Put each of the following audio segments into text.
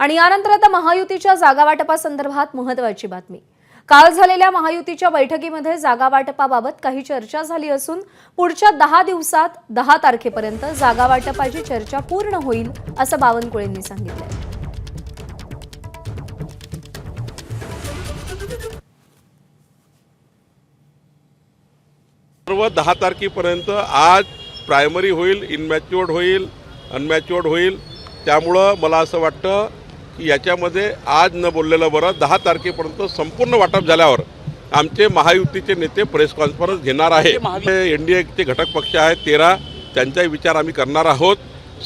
आणि यानंतर आता महायुतीच्या जागा वाटपासंदर्भात महत्त्वाची बातमी। काल झालेल्या महायुतीच्या बैठकीमध्ये जागा वाटपाबाबत काही चर्चा झाली असून पुढच्या 10 दिवसात 10 तारखेपर्यंत जागा वाटपाची चर्चा पूर्ण होईल असं बावनकुळेंनी सांगितलं। सर्व 10 तारखेपर्यंत आज प्रायमरी होईल, इनमॅच्युअर्ड होईल, अनमॅच्युअर्ड होईल। त्यामुळे मला असं वाटतं की याच्यामध्ये आज न बोललेलं बरं। 10 तारखेपर्यंत संपूर्ण वाटप झाल्यावर आमचे महायुतीचे नेते प्रेस कॉन्फरन्स घेणार आहे। एनडीएचे घटक पक्ष आहेत 13, त्यांचाही विचार आम्ही करणार आहोत,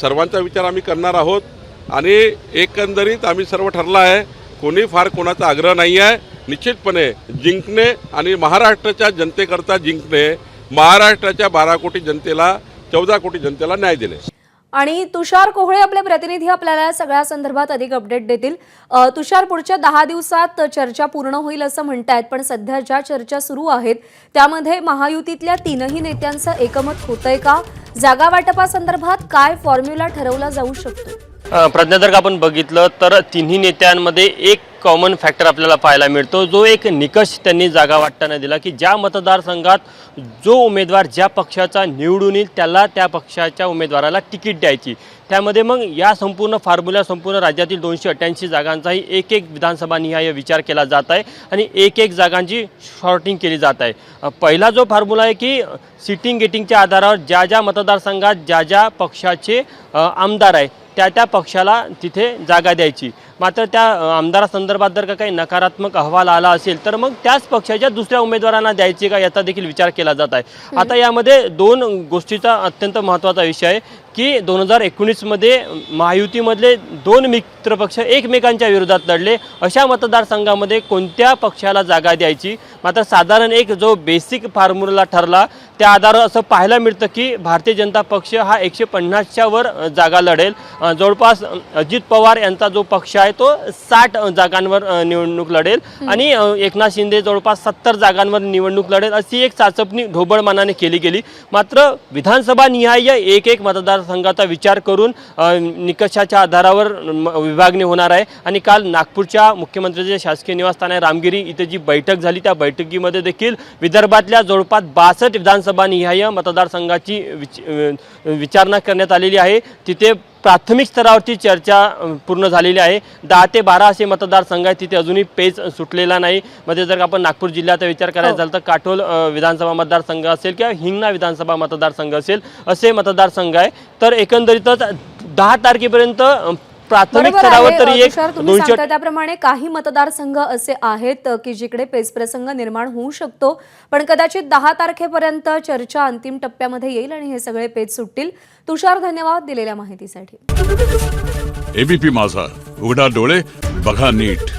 सर्वांचा विचार आम्ही करणार आहोत आणि एकंदरीत आम्ही सर्व ठरलं आहे। कोणी फार कोणाचा आग्रह नाही आहे। निश्चितपणे जिंकणे आणि महाराष्ट्राच्या जनतेकरता जिंकणे, महाराष्ट्राच्या 12 कोटी जनतेला 14 कोटी जनतेला न्याय देणे। आणि तुषार कोहळे आपले प्रतिनिधी आपल्याला सगळ्या संदर्भात अधिक अपडेट देतील। तुषार, पुढच्या 10 दिवसात चर्चा पूर्ण होईल असं म्हणतायत, पण सध्या ज्या चर्चा सुरू आहेत त्यामध्ये महायुतीतल्या 3ही नेत्यांचं एकमत होतंय का? जागा वाटपासंदर्भात काय फॉर्म्युला ठरवला जाऊ शकतो? प्रज्ञा, जर आपण बघितलं तर तिन्ही नेत्यांमध्ये एक कॉमन फॅक्टर आपल्याला पाहायला मिळतो, जो एक निकष त्यांनी जागा वाटताना दिला की ज्या मतदारसंघात जो उमेदवार ज्या पक्षाचा निवडून येईल त्याला त्या पक्षाच्या उमेदवाराला तिकीट द्यायची। त्यामध्ये मग या संपूर्ण फॉर्म्युला संपूर्ण राज्यातील 288 जागांचाही एक विधानसभा निहाय विचार केला जात आहे आणि एक जागांची शॉर्टिंग केली जात आहे। पहिला जो फॉर्म्युला आहे की सिटिंग गेटिंगच्या आधारावर ज्या मतदारसंघात ज्या पक्षाचे आमदार आहे त्या पक्षाला तिथे जागा द्यायची। मात्र त्या आमदारासंदर्भात जर काही नकारात्मक अहवाल आला असेल तर मग त्याच पक्षाच्या दुसऱ्या उमेदवारांना द्यायची का, याचा देखील विचार केला जात आहे। आता यामध्ये 2 गोष्टीचा अत्यंत महत्त्वाचा विषय आहे की 2019 मध्ये महायुतीमधले 2 मित्रपक्ष एकमेकांच्या विरोधात लढले। अशा मतदारसंघामध्ये कोणत्या पक्षाला जागा द्यायची? मात्र साधारण एक जो बेसिक फॉर्म्युला ठरला त्या आधारावर असं पाहायला मिळतं की भारतीय जनता पक्ष हा 150च्या वर जागा लढेल। जवळपास अजित पवार यांचा जो पक्ष आहे तो 60 जागांवर निवडणूक लढेल आणि एकनाथ शिंदे जवळपास 70 जागांवर निवडणूक लढेल, अशी एक चाचपणी ढोबळ मनाने केली गेली। मात्र विधानसभा निहाय एक मतदारसंघाचा विचार करून निकषाच्या आधारावर विभागणी होणार आहे। आणि काल नागपूरच्या मुख्यमंत्र्यांच्या शासकीय निवासस्थान आहे रामगिरी इथे जी बैठक झाली त्या बैठकीमध्ये देखील विदर्भातल्या जवळपास 62 विधानसभा निहाय मतदारसंघाची विचारणा करण्यात आलेली आहे। तिथे प्राथमिक स्तरावरची चर्चा पूर्ण झालेली आहे। 10 ते 12 असे मतदारसंघ आहेत, तिथे अजूनही पेच सुटलेला नाही। मध्ये जर आपण नागपूर जिल्ह्याचा विचार करायचा झाला तर काटोल विधानसभा मतदारसंघ असेल किंवा हिंगणा विधानसभा मतदारसंघ असेल, असे मतदारसंघ आहे। तर एकंदरीतच 10 तारखेपर्यंत प्राथमिक स्तरावर तरी एक तुम्ही सांगता त्याप्रमाणे काही मतदारसंघ असे आहेत की जिकडे पेच प्रसंग निर्माण होऊ शकतो, पण कदाचित 10 तारखेपर्यंत चर्चा अंतिम टप्प्यामध्ये येईल आणि हे सगळे पेच सुटतील। तुषार, धन्यवाद दिलेल्या माहितीसाठी। एबीपी माझा, उघडा डोळे बघा नीट।